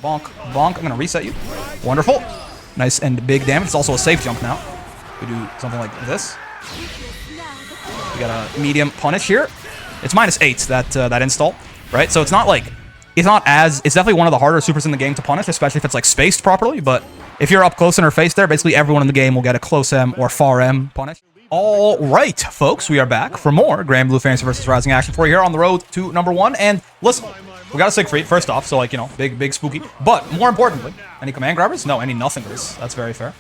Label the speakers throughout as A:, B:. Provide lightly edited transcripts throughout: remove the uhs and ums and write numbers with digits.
A: bonk, bonk. I'm gonna reset you. Wonderful. Nice and big damage. It's also a safe jump now. We do something like this. We got a medium punish here. It's -8, that install, right? So it's not like, it's definitely one of the harder supers in the game to punish, especially if it's like spaced properly, but if you're up close in her face there, basically everyone in the game will get a close M or far M punish. All right, folks, we are back for more Granblue Fantasy vs. Rising action for you here on the road to #1. And listen, we got a Siegfried first off, so like, you know, big spooky. But more importantly, any command grabbers? No, any nothingers. That's very fair.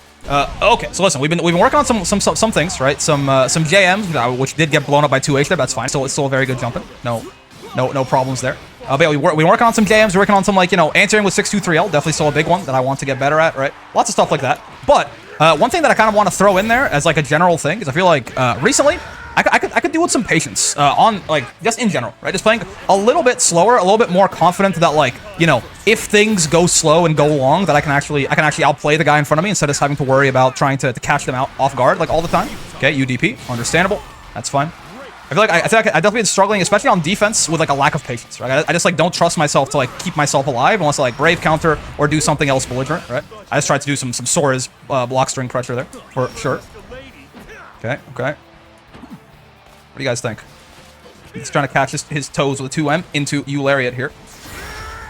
A: Okay, so listen, we've been working on some things, right? Some JMs, which did get blown up by 2H there. That's fine. So it's still a very good jumping. No problems there. But yeah, we're working on some JMs. We're working on some, like, you know, answering with 623L. Definitely still a big one that I want to get better at, right? Lots of stuff like that. But one thing that I kind of want to throw in there as like a general thing is I feel like recently I could do with some patience on, like, just in general, right? Just playing a little bit slower, a little bit more confident that, like, you know, if things go slow and go long, that I can actually outplay the guy in front of me instead of having to worry about trying to catch them out off guard like all the time. Okay, UDP, understandable. That's fine. I feel like I definitely been struggling, especially on defense, with like a lack of patience, right? I just like don't trust myself to like keep myself alive unless I like brave counter or do something else belligerent, right? I just tried to do some Sora's block string pressure there for sure. Okay. What do you guys think? He's trying to catch his toes with a 2M into U-Lariat here.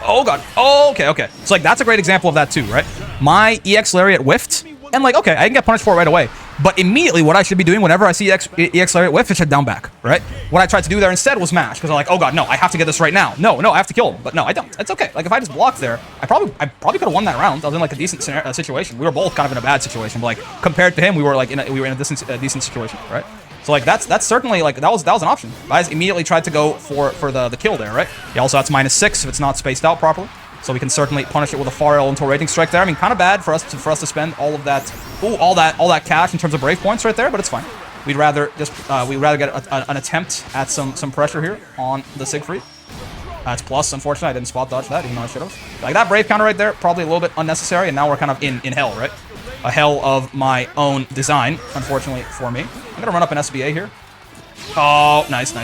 A: Oh god. Oh, okay. So like that's a great example of that too, right? My EX Lariat whiffed, and like okay, I can get punished for it right away. But immediately, what I should be doing whenever I see EX Lariat whiff, it should down back, right? What I tried to do there instead was mash, because I'm like, oh god, no, I have to get this right now. No, I have to kill him. But no, I don't. It's okay. Like, if I just blocked there, I probably could have won that round. I was in like a decent situation. We were both kind of in a bad situation, but like compared to him, we were in a decent situation, right? So like that's certainly like that was an option. I just immediately tried to go for the kill there, right? He also has -6 if it's not spaced out properly. So we can certainly punish it with a far L into a rating strike there. I mean, kind of bad for us to spend all of that, all that cash in terms of brave points right there, but it's fine. We'd rather get an attempt at some pressure here on the Siegfried. That's plus. Unfortunately, I didn't spot dodge that, even though I should have. Like that brave counter right there, probably a little bit unnecessary, and now we're kind of in hell, right? A hell of my own design, unfortunately for me. I'm gonna run up an SBA here. Oh, nice.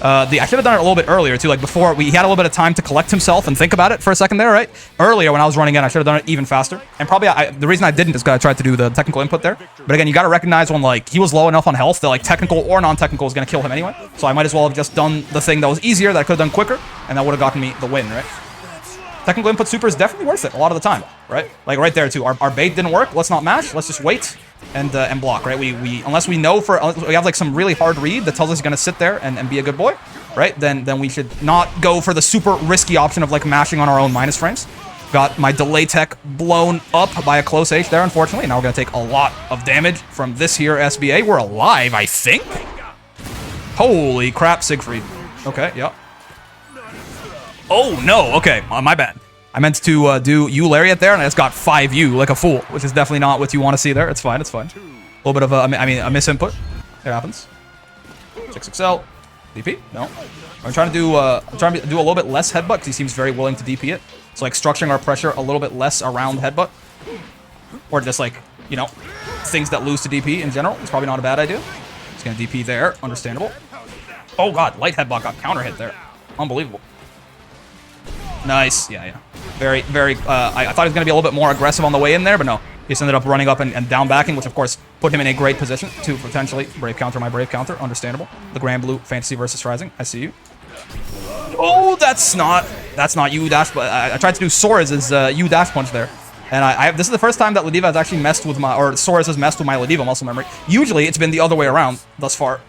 A: I should have done it a little bit earlier, too, like before he had a little bit of time to collect himself and think about it for a second there, right? Earlier, when I was running in, I should have done it even faster. And probably, the reason I didn't is because I tried to do the technical input there. But again, you got to recognize when, like, he was low enough on health that, like, technical or non-technical is going to kill him anyway. So I might as well have just done the thing that was easier, that I could have done quicker, and that would have gotten me the win, right? Technical input super is definitely worth it a lot of the time, right? Like, right there, too. Our bait didn't work. Let's not mash. Let's just wait and block, right? Unless we know we have, like, some really hard read that tells us he's going to sit there and be a good boy, right? Then we should not go for the super risky option of like mashing on our own minus frames. Got my delay tech blown up by a close H there, unfortunately. Now we're gonna take a lot of damage from this here SBA. We're alive, I think. Holy crap, Siegfried. Okay, yep. Oh no, okay, my bad. I meant to do U-Lariat there, and I just got 5U like a fool, which is definitely not what you want to see there. It's fine. A little bit of a misinput. It happens. 6XL. DP? No. I'm trying to do a little bit less headbutt because he seems very willing to DP it. So like structuring our pressure a little bit less around headbutt, or just like, you know, things that lose to DP in general. It's probably not a bad idea. He's gonna DP there, understandable. Oh god, light headbutt got counter hit there, unbelievable. Nice, yeah. Very. I thought he was gonna be a little bit more aggressive on the way in there, but no. He just ended up running up and down backing, which of course put him in a great position to potentially brave counter my brave counter. Understandable. The Granblue Fantasy vs. Rising. I see you. Oh, that's not U dash, but I tried to do Sora's U dash punch there. And this is the first time that Ladiva has actually messed with or Sora's has messed with my Ladiva muscle memory. Usually it's been the other way around thus far.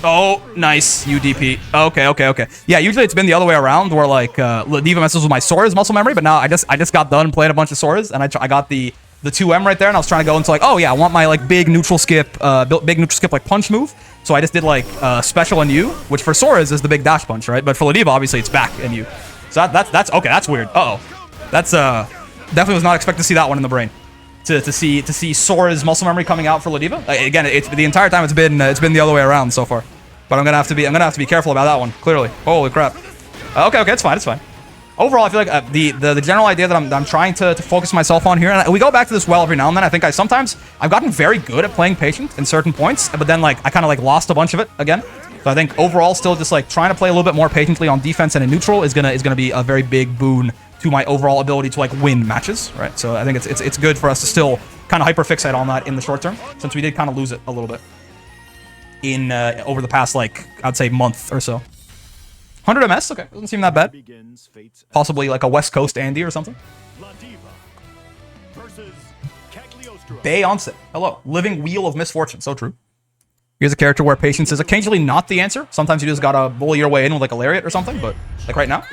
A: Oh, nice. UDP. Okay. Yeah, usually it's been the other way around where like Ladiva messes with my Sora's muscle memory, but now I just got done playing a bunch of Sora's and I got the 2M right there, and I was trying to go into like, oh yeah, I want my like big neutral skip like punch move. So I just did like special and U, which for Sora's is the big dash punch, right? But for Ladiva, obviously it's back and U. So that's okay. That's weird. That's definitely was not expecting to see that one in the brain. To see Sora's muscle memory coming out for Ladiva. Again, it's the entire time it's been the other way around so far. But I'm gonna have to be careful about that one. Clearly. Holy crap. Okay, it's fine. Overall, I feel like the general idea that I'm trying to focus myself on here, and we go back to this well every now and then. I think I've gotten very good at playing patient in certain points, but then like I kind of like lost a bunch of it again. So I think overall, still just like trying to play a little bit more patiently on defense and in neutral is gonna be a very big boon to my overall ability to like win matches, right? So I think it's good for us to still kind of hyper fixate on that in the short term, since we did kind of lose it a little bit in over the past like I'd say month or so. 100 MS, okay, doesn't seem that bad. Possibly like a West Coast Andy or something. Bay onset. Hello, living wheel of misfortune. So true. Here's a character where patience is occasionally not the answer. Sometimes you just gotta bully your way in with like a lariat or something, but like right now,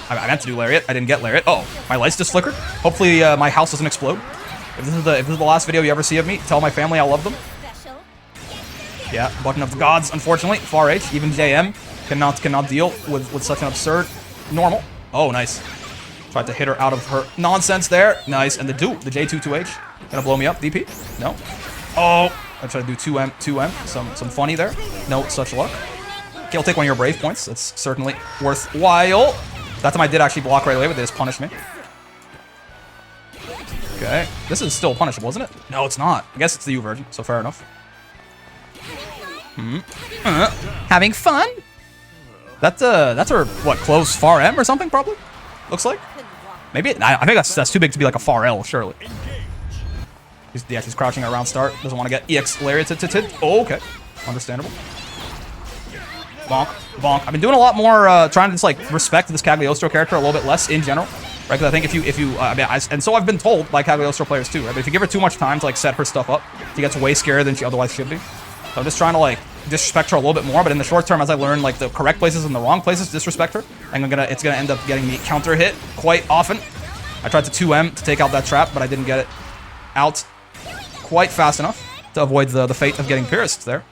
A: I meant to do lariat. I didn't get lariat. Oh, my lights just flickered. Hopefully my house doesn't explode. If this is the last video you ever see of me, tell my family I love them. Yeah, button of the gods, unfortunately. Far H, even JM cannot deal with such an absurd normal. Oh, nice. Tried to hit her out of her nonsense there. Nice, and the J22H. Gonna blow me up, DP? No. Oh, I tried to do 2M. Some funny there. No such luck. Okay, I'll take one of your brave points. That's certainly worthwhile. That time I did actually block right away, but they just punished me. Okay, this is still punishable, isn't it? No, it's not. I guess it's the U version, so fair enough. Having fun? That's her, what, close far M or something, probably? Looks like. Maybe, I think that's too big to be like a far L, surely. She's crouching around start. Doesn't want to get EX lariat. Oh, okay. Understandable. Bonk. Bonk. I've been doing a lot more, trying to just, like, respect this Cagliostro character a little bit less in general. Right? Because I think if you and so I've been told by Cagliostro players too, right? But if you give her too much time to, like, set her stuff up, she gets way scarier than she otherwise should be. So I'm just trying to, like, disrespect her a little bit more, but in the short term, as I learn, like, the correct places and the wrong places to disrespect her, it's gonna end up getting me counter hit quite often. I tried to 2M to take out that trap, but I didn't get it out quite fast enough to avoid the fate of getting pierced there.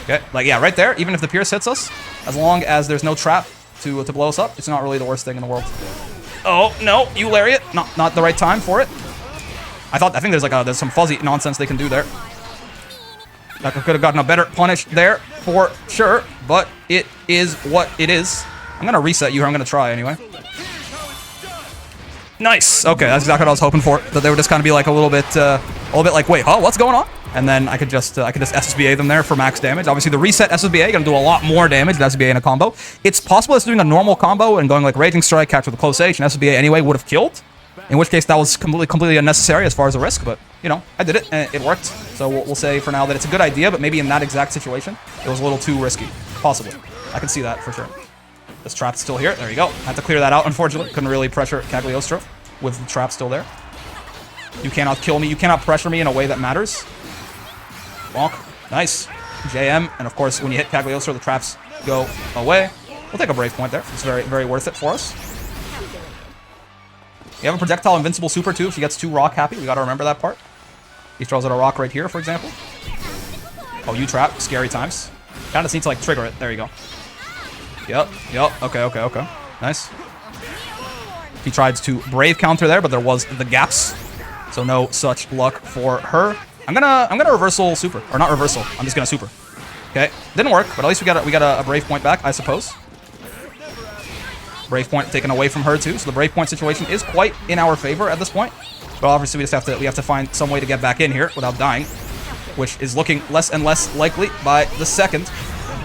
A: Okay, like, yeah, right there, even if the pierce hits us, as long as there's no trap to blow us up, it's not really the worst thing in the world. Oh, no, you lariat. Not the right time for it. I think there's some fuzzy nonsense they can do there. I could have gotten a better punish there, for sure, but it is what it is. I'm gonna reset you here, I'm gonna try anyway. Nice. Okay, that's exactly what I was hoping for. That they would just kind of be like a little bit like, wait, huh, what's going on? And then I could just SSBA them there for max damage. Obviously, the reset SSBA gonna do a lot more damage than SSBA in a combo. It's possible it's doing a normal combo and going like Raging Strike, catch with a close H, and SSBA anyway would have killed. In which case, that was completely unnecessary as far as a risk. But you know, I did it and it worked. So we'll say for now that it's a good idea, but maybe in that exact situation, it was a little too risky. Possibly, I can see that for sure. This trap's still here. There you go. Had to clear that out, unfortunately. Couldn't really pressure Cagliostro with the trap still there. You cannot kill me. You cannot pressure me in a way that matters. Bonk. Nice. JM. And of course, when you hit Cagliostro, the traps go away. We'll take a brave point there. It's very, very worth it for us. You have a projectile invincible super too. If she gets too rock happy, we gotta remember that part. He throws out a rock right here, for example. Oh, you trap. Scary times. Kind of need to like trigger it. There you go. Yep. Okay. Nice. He tried to brave counter there, but there was the gaps. So no such luck for her. I'm gonna reversal super. Or not reversal. I'm just gonna super. Okay. Didn't work, but at least we got a brave point back, I suppose. Brave point taken away from her too, so the brave point situation is quite in our favor at this point. But obviously we have to find some way to get back in here without dying, which is looking less and less likely by the second.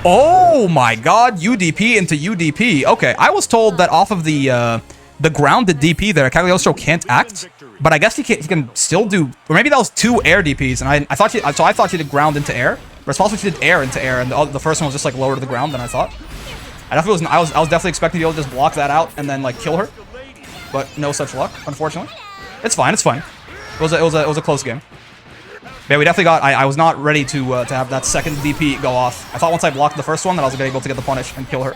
A: Oh my god, UDP into UDP. Okay, I was told that off of the grounded DP there, Cagliostro can't act, but I guess he can still do, or maybe that was two air DPs, and I thought she did ground into air, but it's possible she did air into air, and the first one was just like lower to the ground than I thought. I was definitely expecting to be able to just block that out and then like kill her, but no such luck, unfortunately. It's fine. It was a close game. Yeah, we definitely got. I was not ready to have that second DP go off. I thought once I blocked the first one that I was gonna be able to get the punish and kill her.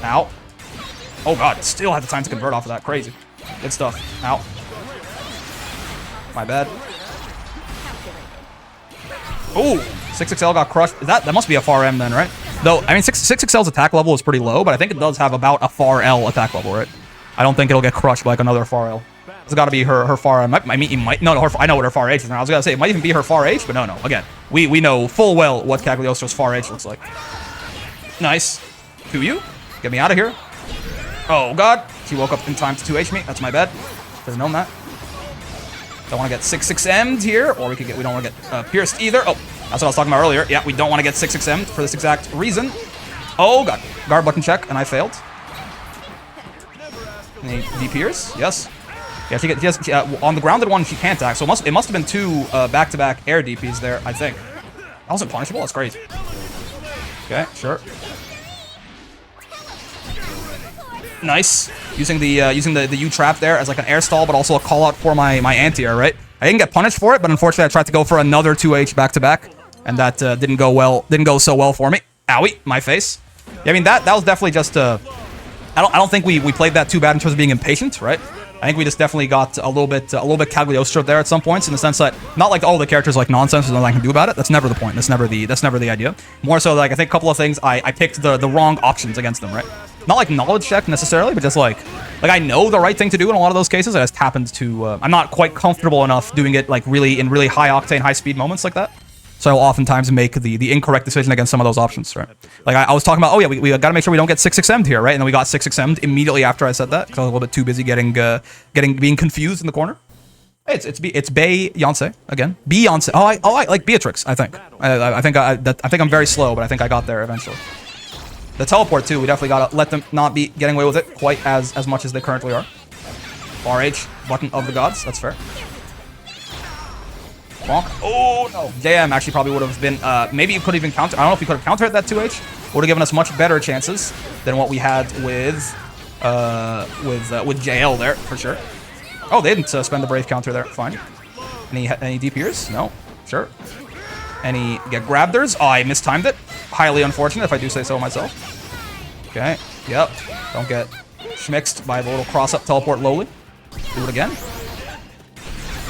A: Ow. Oh god, still had the time to convert off of that. Crazy. Good stuff. Ow. My bad. Ooh, 6XL got crushed. That must be a far M then, right? Though, I mean, 6XL's attack level is pretty low, but I think it does have about a far L attack level, right? I don't think it'll get crushed by like another far L. It's got to be her far M. I mean, I know what her far H is now. I was gonna say it might even be her far H, but no. Again, we know full well what Cagliostro's far H looks like. Nice. 2U. Get me out of here. Oh god. She woke up in time to 2H me. That's my bad. Doesn't know that. Don't want to get 6-6M'd here, or we don't want to get pierced either. Oh, That's what I was talking about earlier. Yeah, we don't want to get 6xm for this exact reason. Oh, God. Guard button check, and I failed. Any DPers? Yes. Yeah, she gets on the grounded one, she can't act. So it must have been 2 back-to-back air DPs there, I think. That wasn't punishable? That's great. Okay, sure. Nice. Using the U trap there as like an air stall, but also a call out for my anti-air, right? I didn't get punished for it, but unfortunately I tried to go for another 2H back-to-back, and that didn't go so well for me. Owie, my face. Yeah, I mean that was definitely just I don't think we played that too bad in terms of being impatient, right? I think we just definitely got a little bit Cagliostro there at some points, in the sense that not like all the characters like nonsense, there's nothing I can do about it. That's never the point. That's never the idea. More so like I think a couple of things I picked the wrong options against them, right? Not like knowledge check necessarily, but just like I know the right thing to do in a lot of those cases. I just happened to I'm not quite comfortable enough doing it like really in really high octane, high speed moments like that. So I will oftentimes make the incorrect decision against some of those options, right? Like I was talking about, oh yeah, we got to make sure we don't get 6xm'd here, right? And then we got 6xm'd immediately after I said that, because I was a little bit too busy being confused in the corner. Hey, it's Beyonce again. Beyonce. Oh, I like Beatrix. I think. I think I'm very slow, but I think I got there eventually. The teleport too. We definitely gotta let them not be getting away with it quite as much as they currently are. RH button of the gods. That's fair. Bonk. Oh, no. JM actually probably would have been, maybe you could even counter. I don't know if you could have countered that 2H. Would have given us much better chances than what we had with JL there, for sure. Oh, they didn't spend the Brave counter there. Fine. Any DPers? No. Sure. Any get grabders? Oh, I mistimed it. Highly unfortunate, if I do say so myself. Okay. Yep. Don't get schmixed by the little cross-up teleport lowly. Do it again.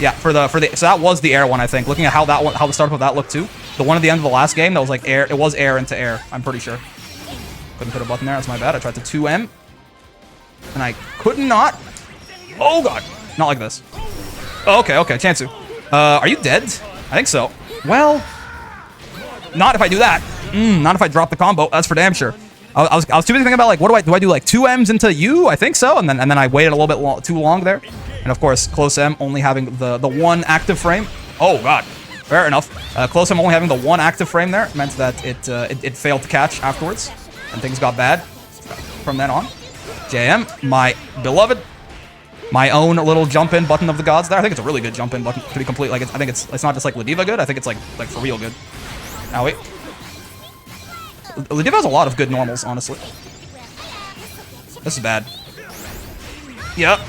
A: Yeah, so that was the air one, I think. Looking at how the start of that looked too. The one at the end of the last game that was like air. It was air into air. I'm pretty sure. Couldn't put a button there. That's my bad. I tried to 2M, and I could not. Oh god, not like this. Oh, okay, Chansu. Are you dead? I think so. Well, not if I do that. Not if I drop the combo. That's for damn sure. I was too busy thinking about like, what do I do like 2Ms into you? I think so, and then I waited a little bit too long there. And of course, Close M only having the one active frame. Oh god, fair enough. Close M only having the one active frame there meant that it failed to catch afterwards, and things got bad from then on. JM, my beloved, my own little jump in button of the gods there. I think it's a really good jump in button to be complete. Like I think it's not just like Ladiva good. I think it's like for real good. Now wait, Ladiva has a lot of good normals, honestly. This is bad. Yep.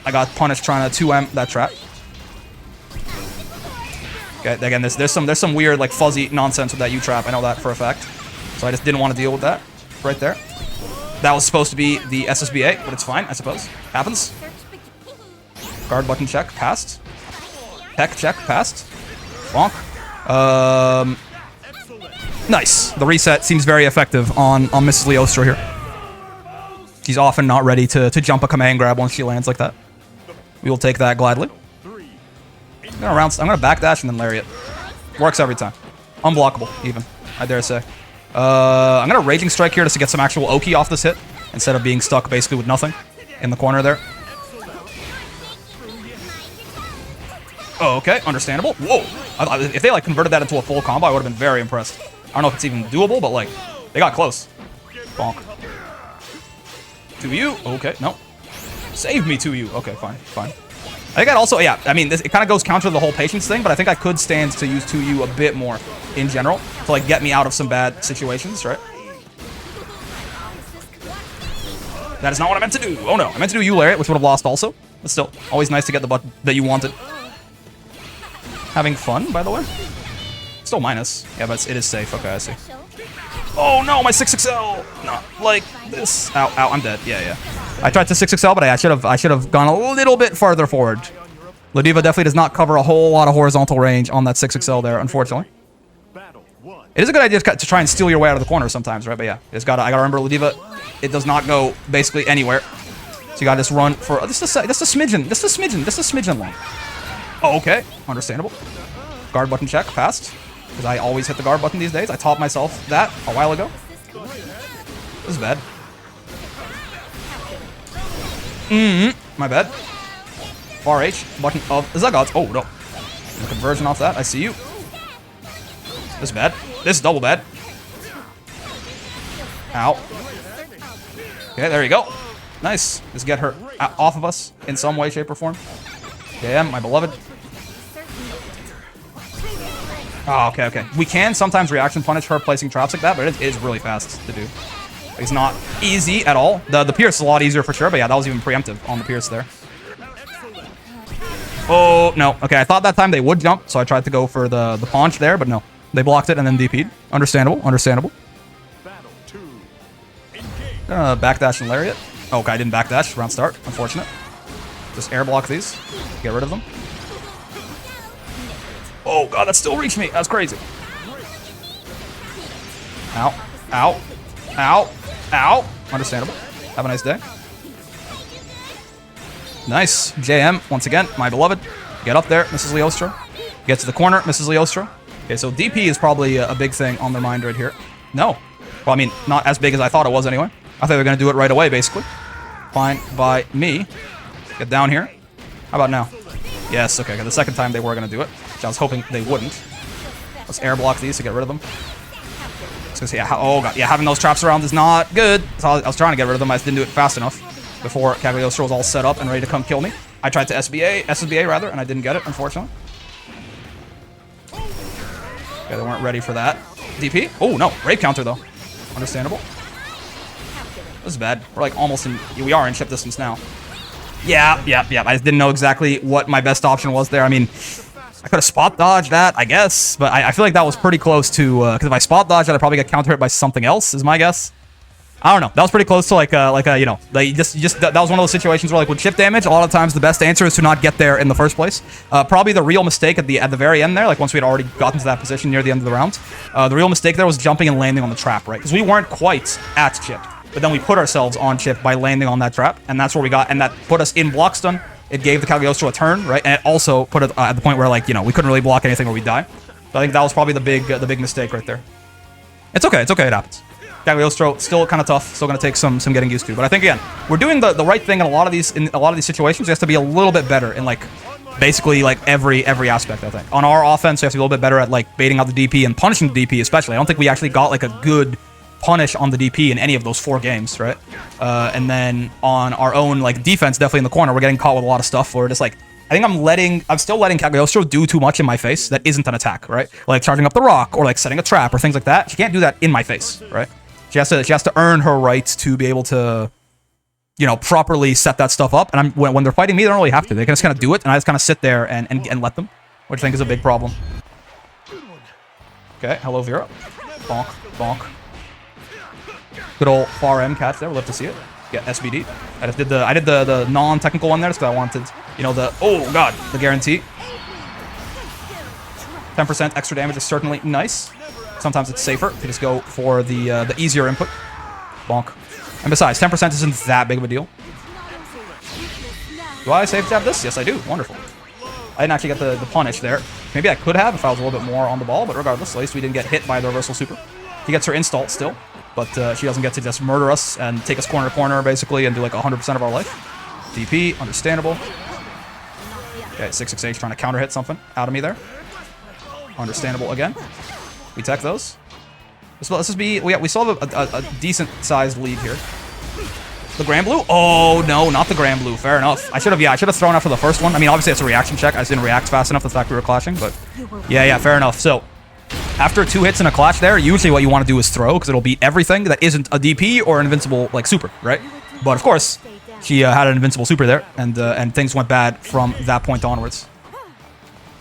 A: I got punished trying to 2M that trap. Okay, again, there's some weird like fuzzy nonsense with that U trap. I know that for a fact. So I just didn't want to deal with that right there. That was supposed to be the SSBA, but it's fine, I suppose. Happens. Guard button check, passed. Tech check, passed. Bonk. Nice. The reset seems very effective on Mrs. Leostro here. She's often not ready to jump a command grab once she lands like that. We will take that gladly. I'm gonna backdash and then lariat. Works every time. Unblockable, even, I dare say. I'm gonna Raging Strike here just to get some actual Oki off this hit, instead of being stuck basically with nothing in the corner there. Oh, okay, understandable. Whoa! If they like converted that into a full combo, I would have been very impressed. I don't know if it's even doable, but like, they got close. Bonk. 2U? Okay, no. Save me 2U. Okay, fine. I think I'd also, yeah, I mean, it kind of goes counter to the whole patience thing, but I think I could stand to use 2U a bit more in general to like get me out of some bad situations, right? That is not what I meant to do. Oh no, I meant to do U lariat, which would have lost also. But still, always nice to get the button that you wanted. Having fun, by the way. Still minus. Yeah, but it is safe. Okay, I see. Oh no, my 6XL! Not like this. Ow, I'm dead. Yeah. I tried to 6XL, but I should have gone a little bit farther forward. Ladiva definitely does not cover a whole lot of horizontal range on that 6XL there, unfortunately. It is a good idea to try and steal your way out of the corner sometimes, right? But yeah, I gotta remember Ladiva, it does not go basically anywhere. So you gotta just run for just a smidgen long. Oh, okay, understandable. Guard button check, passed. Because I always hit the guard button these days. I taught myself that a while ago. This is bad. My bad. RH, button of Zagots. Oh, no. The conversion off that. I see you. This is bad. This is double bad. Ow. Okay, there you go. Nice. Just get her off of us in some way, shape, or form. Damn, my beloved. Oh, okay, okay. We can sometimes reaction punish her placing traps like that, but it is really fast to do. It's not easy at all. The Pierce is a lot easier for sure, but yeah, that was even preemptive on the Pierce there. Oh, no. Okay, I thought that time they would jump, so I tried to go for the paunch there, but no. They blocked it and then DP'd. Understandable, understandable. Gonna backdash and lariat. Oh, okay, I didn't backdash. Round start. Unfortunate. Just air block these. Get rid of them. Oh, God, that still reached me. That's crazy. Ow. Ow. Ow. Ow. Understandable. Have a nice day. Nice. JM, once again, my beloved. Get up there, Mrs. Leostra. Get to the corner, Mrs. Leostra. Okay, so DP is probably a big thing on their mind right here. No. Well, I mean, not as big as I thought it was anyway. I thought they were going to do it right away, basically. Fine by me. Get down here. How about now? Yes, okay. The second time they were going to do it, which I was hoping they wouldn't. Let's air block these to get rid of them. Let's see. Oh, God. Yeah, having those traps around is not good. So I was trying to get rid of them. I just didn't do it fast enough before Cagliostro was all set up and ready to come kill me. I tried to SSBA rather, and I didn't get it, unfortunately. Okay, they weren't ready for that. DP? Oh, no. Rape counter, though. Understandable. This is bad. We're like almost in... We are in ship distance now. Yeah. I just didn't know exactly what my best option was there. I mean, I could have spot dodged that, I guess. But I feel like that was pretty close to... Because if I spot dodged that, I'd probably get counter hit by something else, is my guess. I don't know. That was pretty close to you know, that was one of those situations where like with chip damage, a lot of times the best answer is to not get there in the first place. Probably the real mistake at the very end there, like once we had already gotten to that position near the end of the round, the real mistake there was jumping and landing on the trap, right? Because we weren't quite at chip, but then we put ourselves on chip by landing on that trap, and that's where we got, and that put us in block stun. It gave the Cagliostro a turn, right? And it also put it at the point where like, you know, we couldn't really block anything or we'd die. So I think that was probably the big mistake right there. It's okay, it happens. Cagliostro still kind of tough, still going to take some getting used to. But I think again, we're doing the right thing in a lot of these situations. We have to be a little bit better in like basically like every aspect. I think on our offense, we have to be a little bit better at like baiting out the DP and punishing the DP, especially. I don't think we actually got like a good punish on the DP in any of those 4 games, right? And then on our own like defense, definitely in the corner, we're getting caught with a lot of stuff. We're just like, I think I'm still letting Cagliostro do too much in my face that isn't an attack, right? Like charging up the rock or like setting a trap or things like that. She can't do that in my face, right? She has to earn her right to be able to, you know, properly set that stuff up. And when they're fighting me, they don't really have to. They can just kind of do it, and I just kind of sit there and let them, which I think is a big problem. Okay, hello VIRA. Bonk, bonk. Good old far M catch there. We'll love to see it. Get SBD. I did the non-technical one there just because I wanted, you know, oh god, the guarantee. 10% extra damage is certainly nice. Sometimes it's safer to just go for the easier input. Bonk. And besides, 10% isn't that big of a deal. Do I safe jab this? Yes, I do. Wonderful. I didn't actually get the punish there. Maybe I could have if I was a little bit more on the ball, but regardless, at least we didn't get hit by the reversal super. He gets her install still, but she doesn't get to just murder us and take us corner to corner, basically, and do like 100% of our life. DP, understandable. Okay, 668 trying to counter hit something out of me there. Understandable again. We tech those. Let's just be... We still have a decent-sized lead here. The Granblue? Oh, no, not the Granblue. Fair enough. I should have thrown after the first one. I mean, obviously, it's a reaction check. I just didn't react fast enough the fact we were clashing, but... Yeah, fair enough. So, after 2 hits and a clash there, usually what you want to do is throw, because it'll beat everything that isn't a DP or an invincible, like, super, right? But, of course, she had an invincible super there, and things went bad from that point onwards.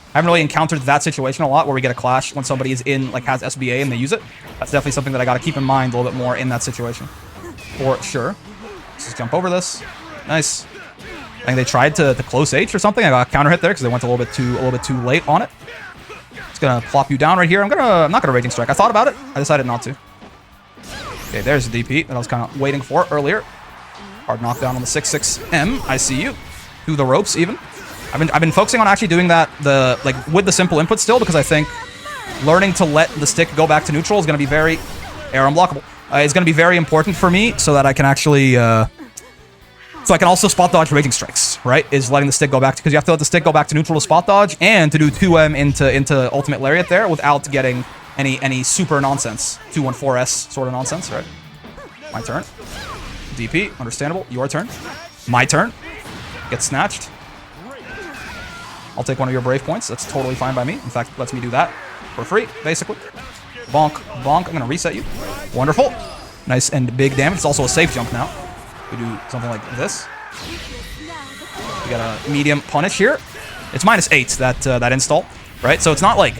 A: I haven't really encountered that situation a lot where we get a clash when somebody is in, like, has SBA and they use it. That's definitely something that I got to keep in mind a little bit more in that situation. For sure. Let's just jump over this. Nice. I think they tried to close H or something. I got a counter hit there because they went a little bit too late on it. Just gonna plop you down right here. I'm not gonna Raging Strike. I thought about it. I decided not to. Okay, there's the DP that I was kind of waiting for earlier. Hard knockdown on the 6-6M. I see you. Through the ropes even. I've been focusing on actually doing that with the simple input still, because I think learning to let the stick go back to neutral is going to be very air unblockable. It's going to be very important for me so that I can actually so I can also spot dodge Raging Strikes, right? Is letting the stick go back to, because you have to let the stick go back to neutral to spot dodge and to do 2M into ultimate lariat there without getting any super nonsense. 214S sort of nonsense, right? My turn. DP, understandable. Your turn. My turn. Get snatched. I'll take one of your brave points. That's totally fine by me. In fact, lets me do that for free, basically. Bonk, bonk. I'm gonna reset you. Wonderful. Nice and big damage. It's also a safe jump now. We do something like this. We got a medium punish here. It's -8, that install, right? So it's not like,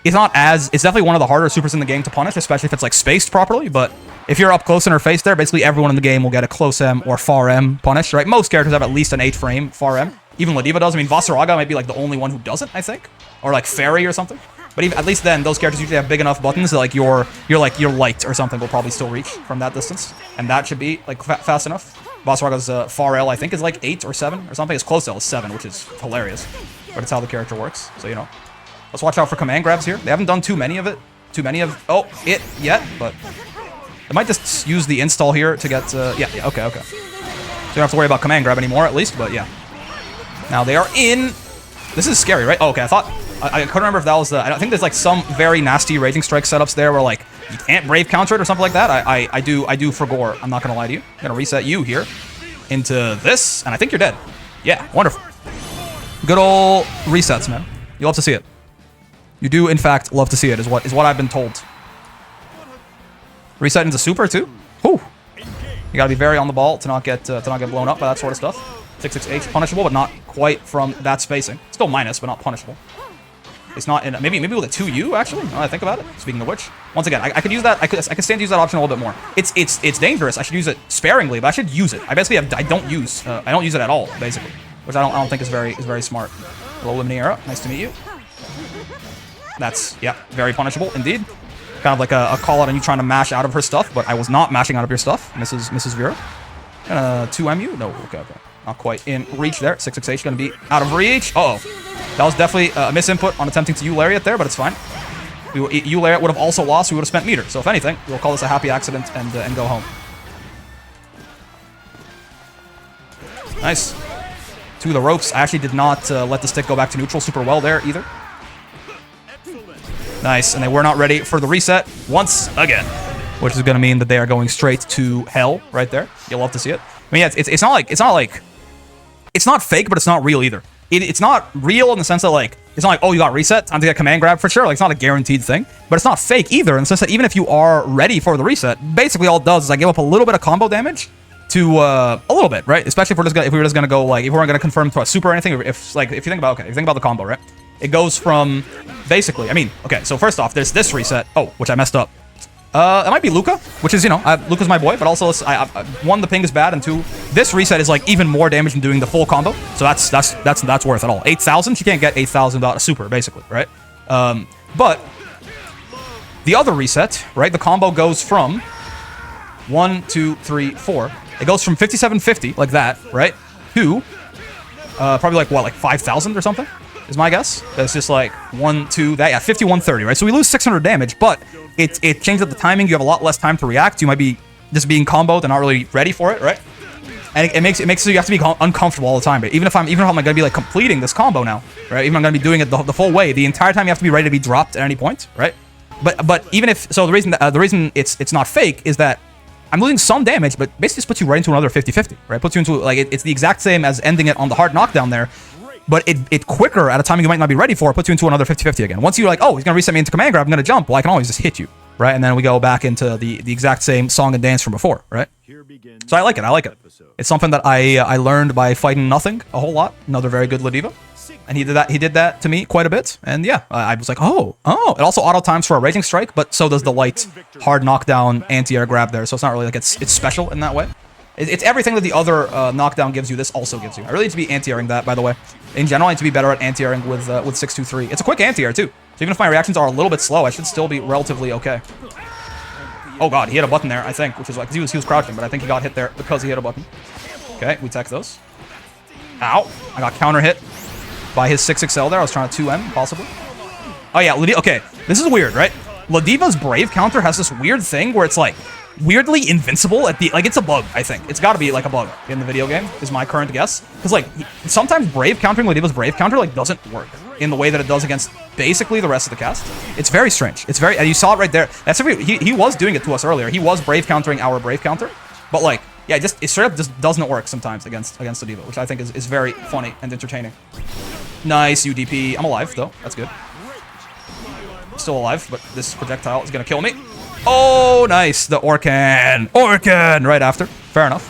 A: it's definitely one of the harder supers in the game to punish, especially if it's like spaced properly, but if you're up close in her face there, basically everyone in the game will get a close M or far M punish, right? Most characters have at least an 8-frame far M. Even Ladiva does. I mean, Vasaraga might be like the only one who doesn't, I think. Or like Fairy or something. But even, at least then, those characters usually have big enough buttons that like your light or something will probably still reach from that distance. And that should be like fast enough. Vasaraga's far L, I think, is like 8 or 7 or something. His close L is 7, which is hilarious. But it's how the character works, so you know. Let's watch out for command grabs here. They haven't done too many of it. Yet, but they might just use the install here to get, yeah, okay. So you don't have to worry about command grab anymore, at least, but yeah. Now they are in. This is scary, right? Oh, okay, I couldn't remember if that was the. I think there's like some very nasty Raging Strike setups there where like you can't brave counter it or something like that. I do for gore. I'm not gonna lie to you. I'm gonna reset you here into this, and I think you're dead. Yeah, wonderful. Good old resets, man. You love to see it. You do, in fact, love to see it. Is what I've been told. Reset into super too. Whew. You gotta be very on the ball to not get blown up by that sort of stuff. 6-6-H punishable, but not quite from that spacing. Still minus, but not punishable. It's not in maybe with a 2U actually. Now that I think about it. Speaking of which, once again, I could use that. I could stand to use that option a little bit more. It's dangerous. I should use it sparingly, but I should use it. I basically I don't use it at all basically, which I don't think is very smart. Hello, Luminaria. Nice to meet you. That's, yeah, very punishable indeed. Kind of like a call out on you trying to mash out of her stuff, but I was not mashing out of your stuff, Mrs. VIRA. 2MU? No, okay. Not quite in reach there. 6-6-H gonna be out of reach. Uh-oh. That was definitely a misinput on attempting to U-Lariat there, but it's fine. U-Lariat would have also lost. We would have spent meter. So if anything, we'll call this a happy accident and go home. Nice. To the ropes. I actually did not let the stick go back to neutral super well there either. Nice, and they were not ready for the reset once again, which is going to mean that they are going straight to hell right there. You'll love to see it. I mean, yeah, it's not fake, but it's not real either. It's not real in the sense that like it's not like, oh, you got reset, time to get command grab for sure. Like it's not a guaranteed thing, but it's not fake either in the sense that even if you are ready for the reset, basically all it does is I give up a little bit of combo damage to a little bit, right? Especially if we were just gonna go like if we weren't gonna confirm to a super or anything. If you think about the combo, right? It goes from basically, I mean, okay, so first off, there's this reset. Oh, which I messed up. It might be Luca, which is, you know, Luca's my boy, but also, one, the ping is bad, and two, this reset is like even more damage than doing the full combo. So that's worth it all. 8,000, she can't get 8,000 without a super, basically, right? But the other reset, right? The combo goes from 1, 2, 3, 4. It goes from 5750, like that, right? To probably like what, like 5,000 or something? Is my guess. That's just like 1, 2, that, yeah, 5130, right? So we lose 600 damage, but it changes up the timing. You have a lot less time to react. You might be just being comboed and not really ready for it, right? And it makes it so you have to be uncomfortable all the time. But even if I'm gonna be like completing this combo now, right? Even if I'm gonna be doing it the full way, the entire time you have to be ready to be dropped at any point, right? But even if so, the reason it's not fake is that I'm losing some damage, but basically just puts you right into another 50-50, right? Puts you into like it's the exact same as ending it on the hard knockdown there. But it quicker at a timing you might not be ready for, puts you into another 50-50 again. Once you're like, oh, he's going to reset me into command grab, I'm going to jump. Well, I can always just hit you, right? And then we go back into the exact same song and dance from before, right? So I like it. It's something that I learned by fighting Nothing a whole lot. Another very good Ladiva. And he did that to me quite a bit. And yeah, I was like, oh. It also auto times for a Raging Strike, but so does the light hard knockdown anti-air grab there. So it's not really like it's special in that way. It's everything that the other knockdown gives you, this also gives you. I really need to be anti-airing that, by the way. In general, I need to be better at anti-airing with 623. It's a quick anti-air, too. So even if my reactions are a little bit slow, I should still be relatively okay. Oh, God, he hit a button there, I think, which is like, he was crouching, but I think he got hit there because he hit a button. Okay, we tech those. Ow. I got counter hit by his 6XL there. I was trying to 2M, possibly. Oh, yeah, okay, this is weird, right? Ladiva's Brave counter has this weird thing where it's like, weirdly invincible at the, like, it's a bug, I think. It's gotta be like a bug in the video game, is my current guess. Because like, sometimes Brave countering Ladiva's Brave counter, like, doesn't work. in the way that it does against basically the rest of the cast. It's very strange. It's very, and you saw it right there. That's he was doing it to us earlier. He was brave countering our brave counter, but like, yeah, it straight up just doesn't work sometimes against Ladiva, which I think is very funny and entertaining. Nice UDP. I'm alive though. That's good. I'm still alive, but this projectile is gonna kill me. Oh, nice. The Orkan right after. Fair enough.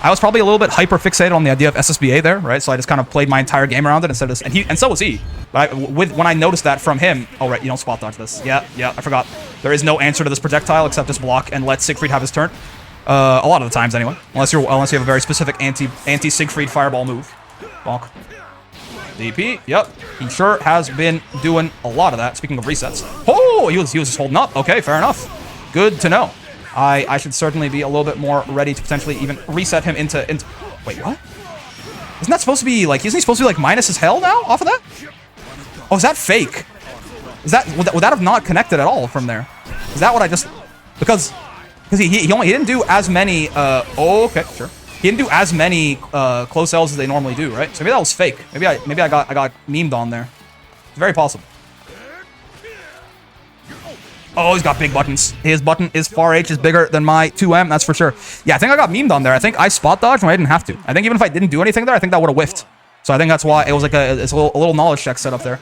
A: I was probably a little bit hyper fixated on the idea of SSBA there, right? So I just kind of played my entire game around it instead of this, and so was he. But when I noticed that from him, oh right, you don't spot dodge this. Yeah, I forgot. There is no answer to this projectile except just block and let Siegfried have his turn. A lot of the times anyway, unless you have a very specific anti Siegfried fireball move. Bonk. DP. Yep, he sure has been doing a lot of that. Speaking of resets, oh, he was just holding up. Okay, fair enough. Good to know. I should certainly be a little bit more ready to potentially even reset him into... Wait, what? Isn't that supposed to be, like... Isn't he supposed to be, like, minus his hell now off of that? Oh, is that fake? Would that have not connected at all from there? Is that what I just... Because he didn't do as many... okay, sure. He didn't do as many close L's as they normally do, right? So maybe that was fake. Maybe I got memed on there. It's very possible. Oh, he's got big buttons. His button is far H is bigger than my 2M, that's for sure. Yeah, I think I got memed on there. I think I spot dodged when I didn't have to. I think even if I didn't do anything there, I think that would have whiffed. So I think that's why it was like a little knowledge check set up there.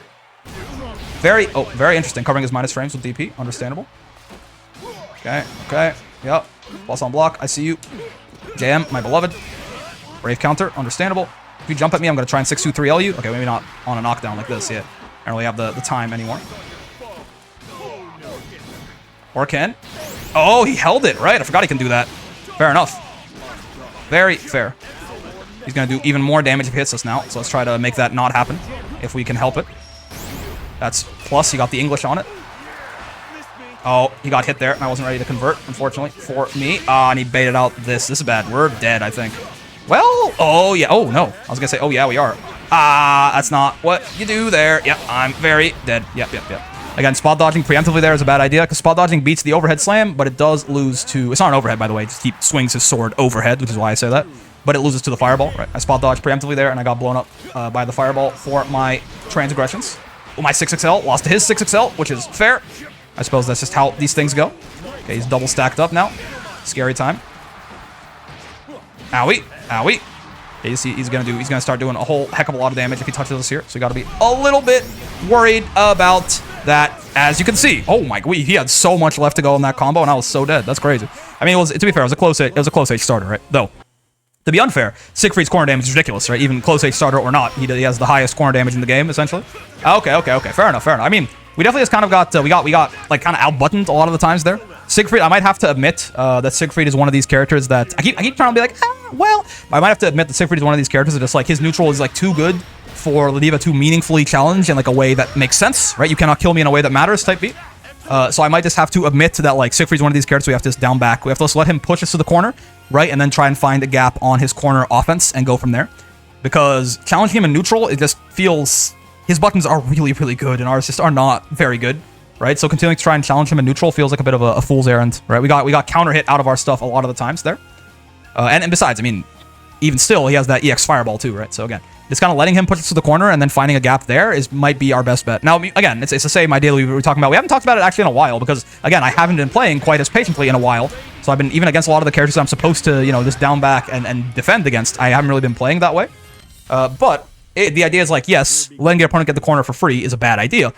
A: Very interesting. Covering his minus frames with DP. Understandable. Okay. Yep. Plus on block. I see you. JM, my beloved. Brave counter. Understandable. If you jump at me, I'm going to try and 6-2-3L you. Okay, maybe not on a knockdown like this yet. I don't really have the time anymore. Orkan. Oh, he held it, right? I forgot he can do that. Fair enough. Very fair. He's going to do even more damage if he hits us now. So let's try to make that not happen if we can help it. That's plus. He got the English on it. Oh, he got hit there, and I wasn't ready to convert, unfortunately, for me. And he baited out this. This is bad. We're dead, I think. Well, oh, yeah. Oh, no. I was going to say, oh, yeah, we are. That's not what you do there. Yep, I'm very dead. Yep. Again, spot dodging preemptively there is a bad idea, because spot dodging beats the overhead slam, but it does lose to... It's not an overhead, by the way. Just he swings his sword overhead, which is why I say that. But it loses to the fireball, right? I spot dodged preemptively there, and I got blown up by the fireball for my transgressions. Well, my 6XL lost to his 6XL, which is fair. I suppose that's just how these things go. Okay, he's double stacked up now. Scary time. Owie. Okay, you see, he's gonna start doing a whole heck of a lot of damage if he touches us here. So you gotta be a little bit worried about that, as you can see. Oh my, he had so much left to go in that combo, and I was so dead. That's crazy. I mean, to be fair, it was a close H starter, right? Though, to be unfair, Siegfried's corner damage is ridiculous, right? Even close H starter or not, he has the highest corner damage in the game, essentially. Okay. Fair enough. I mean, we definitely just kind of got, we got like kind of outbuttoned a lot of the times there. Siegfried, I might have to admit that Siegfried is one of these characters that, I keep trying to be like, well, I might have to admit that Siegfried is one of these characters that just like, his neutral is like too good for Ladiva to meaningfully challenge in like a way that makes sense, right? You cannot kill me in a way that matters type beat. So I might just have to admit that like Siegfried's one of these characters we have to just down back. We have to just let him push us to the corner, right? And then try and find a gap on his corner offense and go from there. Because challenging him in neutral, it just feels... His buttons are really, really good, and ours just are not very good, right? So continuing to try and challenge him in neutral feels like a bit of a fool's errand, right? We got counter hit out of our stuff a lot of the times there. And besides, I mean, even still, he has that EX fireball too, right? So again, just kind of letting him push us to the corner and then finding a gap there might be our best bet. Now, again, it's the same idea we were talking about. We haven't talked about it actually in a while because, again, I haven't been playing quite as patiently in a while. So I've been, even against a lot of the characters that I'm supposed to, just down back and defend against, I haven't really been playing that way. But the idea is like, yes, letting your opponent get the corner for free is a bad idea.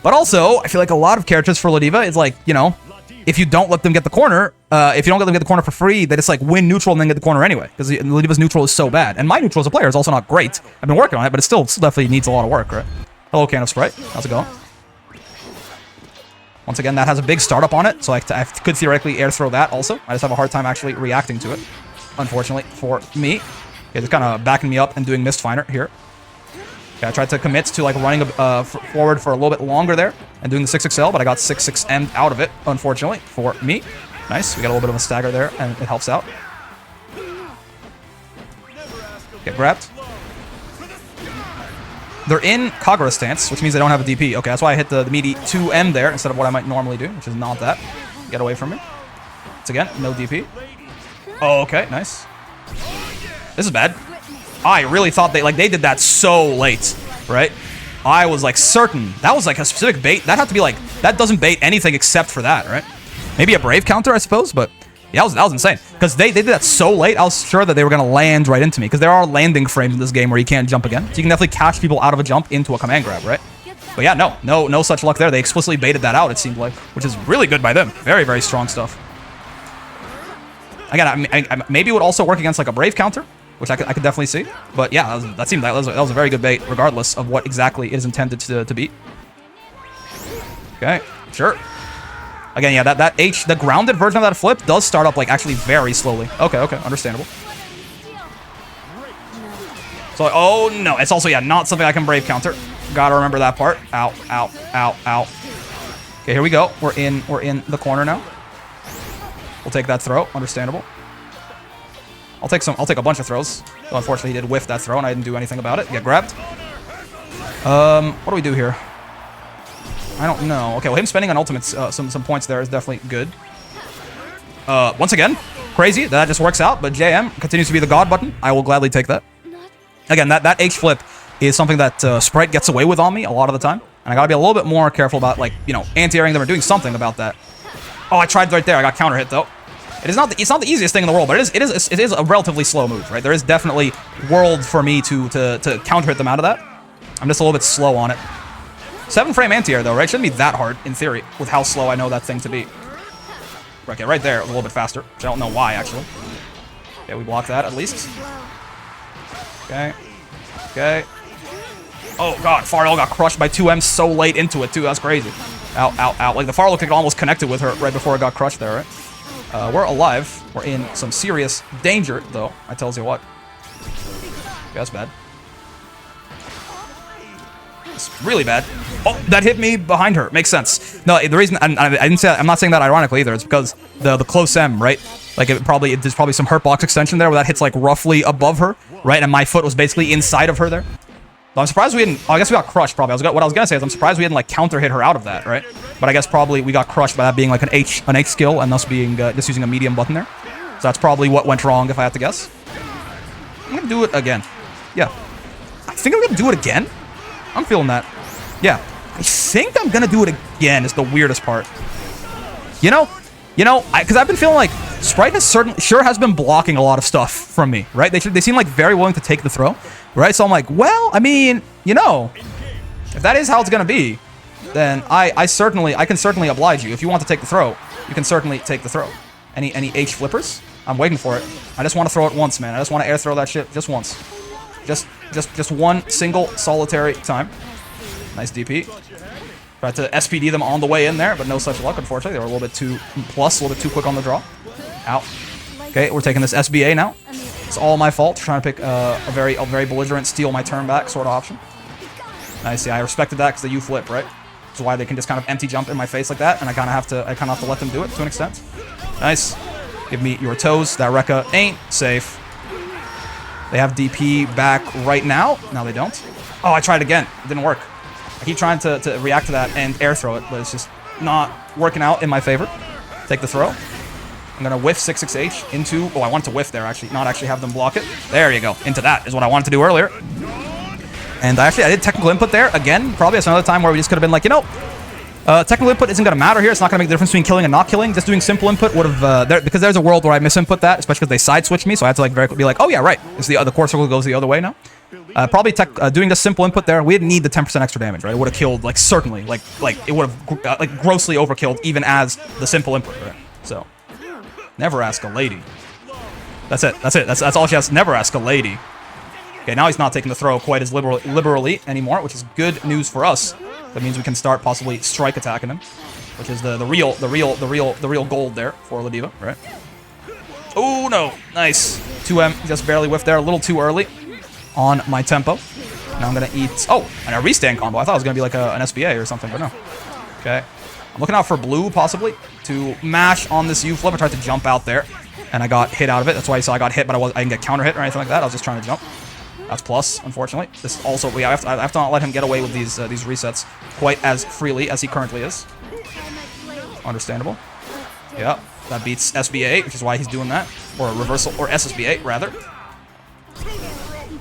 A: But also, I feel like a lot of characters for Ladiva is like, if you don't let them get the corner, if you don't let them get the corner for free, they just like win neutral and then get the corner anyway. Because Ladiva's neutral is so bad. And my neutral as a player is also not great. I've been working on it, but it still definitely needs a lot of work, right? Hello, Can of Sprite. How's it going? Once again, that has a big startup on it, so I could theoretically air throw that also. I just have a hard time actually reacting to it, unfortunately, for me. Okay, just kind of backing me up and doing Mistfinder here. Okay, I tried to commit to like running forward for a little bit longer there and doing the 6XL, but I got 6-6M out of it, unfortunately, for me. Nice, we got a little bit of a stagger there, and it helps out. Get grabbed. They're in Kagura stance, which means they don't have a DP. Okay, that's why I hit the meaty 2M there instead of what I might normally do, which is not that. Get away from me. Once again, no DP. Oh, okay, nice. This is bad. I really thought they did that so late, right? I was like certain. That was like a specific bait. That had to be like, that doesn't bait anything except for that, right? Maybe a brave counter, I suppose, but yeah, that was insane. Because they did that so late, I was sure that they were going to land right into me. Because there are landing frames in this game where you can't jump again. So you can definitely catch people out of a jump into a command grab, right? But yeah, no such luck there. They explicitly baited that out, it seemed like, which is really good by them. Very, very strong stuff. Again, maybe it would also work against like a brave counter, which I could definitely see. But yeah, that seemed like that was a very good bait, regardless of what exactly it is intended to beat. Okay, sure. Again, yeah, the grounded version of that flip does start up like actually very slowly. Okay, understandable. So, oh no, it's also, yeah, not something I can brave counter. Gotta remember that part. Ow, ow, ow, ow. Okay, here we go. We're in the corner now. We'll take that throw. Understandable. I'll take a bunch of throws. So unfortunately, he did whiff that throw, and I didn't do anything about it. Get grabbed. What do we do here? I don't know. Okay, well, him spending on ultimates, some points there is definitely good. Once again, crazy. That just works out, but JM continues to be the god button. I will gladly take that. Again, that H flip is something that Sprite gets away with on me a lot of the time. And I gotta be a little bit more careful about, like, you know, anti-airing them or doing something about that. Oh, I tried right there. I got counter hit, though. It's not the easiest thing in the world, but it is a relatively slow move, right? There is definitely world for me to counter hit them out of that. I'm just a little bit slow on it. 7-frame anti-air, though, right? Shouldn't be that hard, in theory, with how slow I know that thing to be. Okay, right there, a little bit faster, which I don't know why, actually. Okay, we block that, at least. Okay. Okay. Oh, God, Farrell got crushed by 2M so late into it, too. That's crazy. Ow, ow, ow. Like, the Farrell looked like it almost connected with her right before it got crushed there, right? We're alive. We're in some serious danger, though. I tells you what. Okay, that's bad. It's really bad. Oh, that hit me behind her. Makes sense. No, the reason I didn't say that, I'm not saying that ironically either. It's because the close M, right? Like there's probably some hurt box extension there where that hits like roughly above her, right? And my foot was basically inside of her there. So I'm surprised we didn't. Oh, I guess we got crushed. Probably. What I was gonna say is I'm surprised we didn't like counter hit her out of that, right? But I guess probably we got crushed by that being like an H skill and us being just using a medium button there. So that's probably what went wrong if I had to guess. I'm gonna do it again. Yeah, I think I'm gonna do it again. I'm feeling that. Yeah, I think I'm gonna do it again. Is the weirdest part. You know, because I've been feeling like Sprite has been blocking a lot of stuff from me, right? They seem like very willing to take the throw, right? So I'm like, well, I mean, you know, if that is how it's gonna be, then I can certainly oblige you. If you want to take the throw, you can certainly take the throw. Any H flippers? I'm waiting for it. I just want to throw it once, man. I just want to air throw that shit just once. Just one single solitary time. Nice DP. Tried to SPD them on the way in there, but no such luck, unfortunately. They were a little bit too too quick on the draw. Out. Okay, we're taking this SBA now. It's all my fault. Trying to pick a very belligerent steal my turn back sort of option. Nice. Yeah, I respected that because the U flip, right? Which is why they can just kind of empty jump in my face like that, and I kind of have to let them do it to an extent. Nice. Give me your toes. That Rekka ain't safe. They have DP back right now. No, they don't. Oh, I tried again. It didn't work. I keep trying to react to that and air throw it, but it's just not working out in my favor. Take the throw. I'm going to whiff 6-6H into... Oh, I wanted to whiff there, actually. Not actually have them block it. There you go. Into that is what I wanted to do earlier. And I did technical input there. Again, probably that's another time where we just could have been like, you know... technical input isn't going to matter here. It's not going to make the difference between killing and not killing. Just doing simple input would have... because there's a world where I misinput that, especially because they side switched me, so I had to like be like, oh yeah, right. It's the core circle goes the other way now. Probably doing just simple input there. We didn't need the 10% extra damage, right? It would have killed, like, certainly. Like it would have, like, grossly overkilled even as the simple input, right? So, never ask a lady. That's it. That's all she has. Never ask a lady. Okay, now he's not taking the throw quite as liberally anymore, which is good news for us. That means we can start possibly strike attacking him, which is the real gold there for Ladiva, right? Oh no, nice. 2M just barely whiffed there, a little too early on my tempo. Now I'm gonna eat. Oh, and a restand combo. I thought it was gonna be like an SBA or something, but no. Okay, I'm looking out for blue possibly to mash on this U flip. I tried to jump out there, and I got hit out of it. That's why you saw I got hit, but I didn't get counter hit or anything like that. I was just trying to jump. That's plus, unfortunately. This also, I have to not let him get away with these resets quite as freely as he currently is. Understandable. Yeah, that beats SBA, which is why he's doing that. Or a reversal, or SSBA, rather.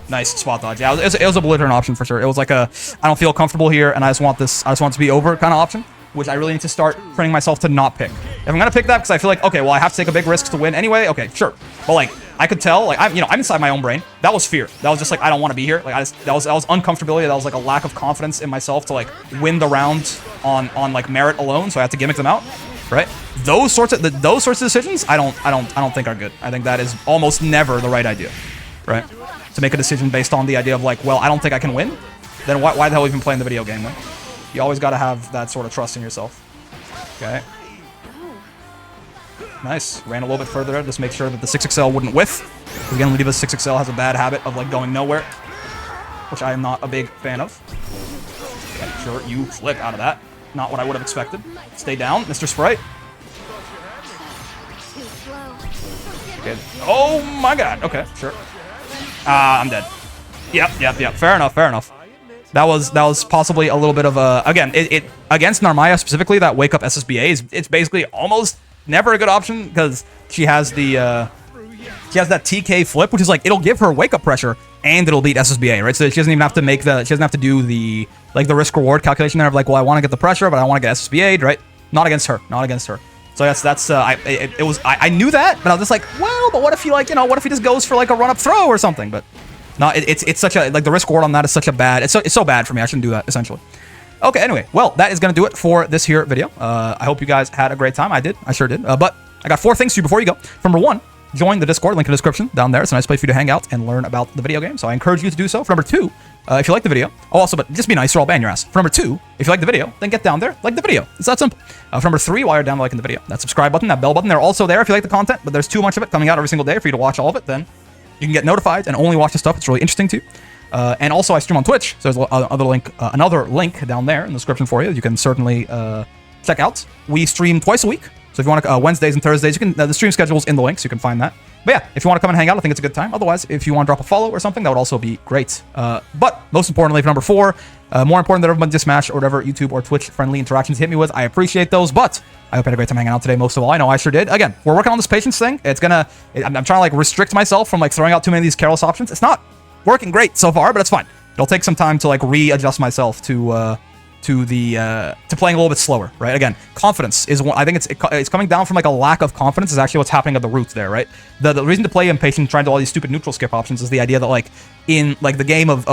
A: Nice spot dodge. Yeah, it was a belligerent option for sure. It was like a, I don't feel comfortable here, and I just want it to be over kind of option, which I really need to start training myself to not pick. If I'm gonna pick that because I feel like, okay, well, I have to take a big risk to win anyway. Okay, sure. But like, I could tell, like, I'm inside my own brain. That was fear. That was just like, I don't want to be here. Like, that was uncomfortability. That was like a lack of confidence in myself to like win the round on like merit alone. So I have to gimmick them out, right? Those sorts of decisions, I don't think are good. I think that is almost never the right idea, right? To make a decision based on the idea of like, well, I don't think I can win. Then why the hell even playing the video game then? You always got to have that sort of trust in yourself. Okay. Nice. Ran a little bit further there. Just make sure that the 6XL wouldn't whiff. Again, Ladiva's 6XL has a bad habit of like going nowhere, which I am not a big fan of. Okay, sure, you flip out of that. Not what I would have expected. Stay down, Mr. Sprite. Okay. Oh my god. Okay, sure. I'm dead. Yep. Fair enough. That was possibly a little bit of a, again, it against Narmaya specifically, that wake up SSBA it's basically almost never a good option because she has that TK flip, which is like, it'll give her wake up pressure and it'll beat SSBA, right? So she doesn't even have to she doesn't have to do the risk reward calculation there of like, well, I want to get the pressure, but I want to get SSBA'd, right? Not against her. So I knew that, but I was just like, well, but what if he what if he just goes for like a run up throw or something? But no, it's such a, like, the risk reward on that is such a bad, it's so bad for me. I shouldn't do that, essentially. Okay, anyway, well, that is going to do it for this here video. I hope you guys had a great time. I sure did. But I got 4 things to you before you go. Number 1, join the Discord, link in the description down there. It's a nice place for you to hang out and learn about the video game. So I encourage you to do so. For number 2, if you like the video, but just be nice or I'll ban your ass. For number 2, if you like the video, then get down there, like the video. It's that simple. For number 3, while you're down liking the video, that subscribe button, that bell button, they're also there if you like the content, but there's too much of it coming out every single day for you to watch all of it, then you can get notified and only watch the stuff that's really interesting to you. And also, I stream on Twitch, so there's another link down there in the description for you. You can certainly check out. We stream twice a week, so if you want to, Wednesdays and Thursdays, you can. The stream schedule's in the link, so you can find that. But yeah, if you want to come and hang out, I think it's a good time. Otherwise, if you want to drop a follow or something, that would also be great. But most importantly, for number 4, more important than everyone just Smash or whatever YouTube or Twitch friendly interactions hit me with, I appreciate those. But I hope you had a great time hanging out today. Most of all, I know I sure did. Again, we're working on this patience thing. I'm trying to like restrict myself from like throwing out too many of these careless options. It's not working great so far, but it's fine. It'll take some time to like readjust myself to playing a little bit slower, right? Again, confidence is one. I think it's coming down from like a lack of confidence is actually what's happening at the root there, right? The reason to play impatient, trying to do all these stupid neutral skip options is the idea that like in like the game of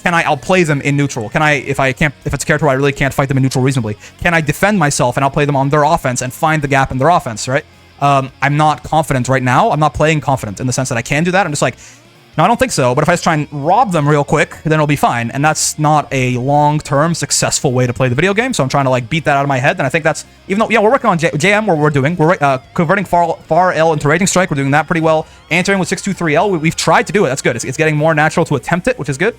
A: can I outplay them in neutral? Can I, if it's a character where I really can't fight them in neutral reasonably, can I defend myself and outplay them on their offense and find the gap in their offense, right? I'm not confident right now. I'm not playing confident in the sense that I can do that. I'm just like, no, I don't think so. But if I just try and rob them real quick, then it'll be fine. And that's not a long-term successful way to play the video game. So I'm trying to like beat that out of my head. And I think that's, even though, yeah, we're working on JM, we're converting far L into Raging Strike. We're doing that pretty well. Answering with 623L, we've tried to do it. That's good. It's getting more natural to attempt it, which is good.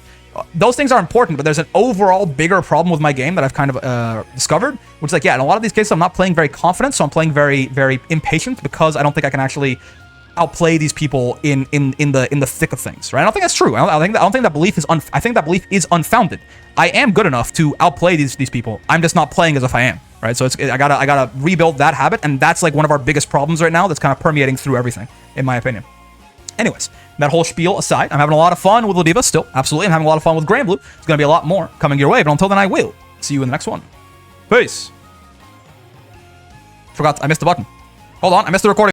A: Those things are important, but there's an overall bigger problem with my game that I've kind of discovered, which is like, yeah, in a lot of these cases, I'm not playing very confident, so I'm playing very, very impatient because I don't think I can actually outplay these people in the thick of things, right? I don't think that's true. I don't think that belief is I think that belief is unfounded. I am good enough to outplay these people. I'm just not playing as if I am, right? So I gotta rebuild that habit, and that's like one of our biggest problems right now. That's kind of permeating through everything, in my opinion. Anyways, that whole spiel aside, I'm having a lot of fun with Ladiva still. Absolutely, I'm having a lot of fun with Granblue. There's gonna be a lot more coming your way, but until then, I will see you in the next one. Peace. I missed the button. Hold on, I missed the recording.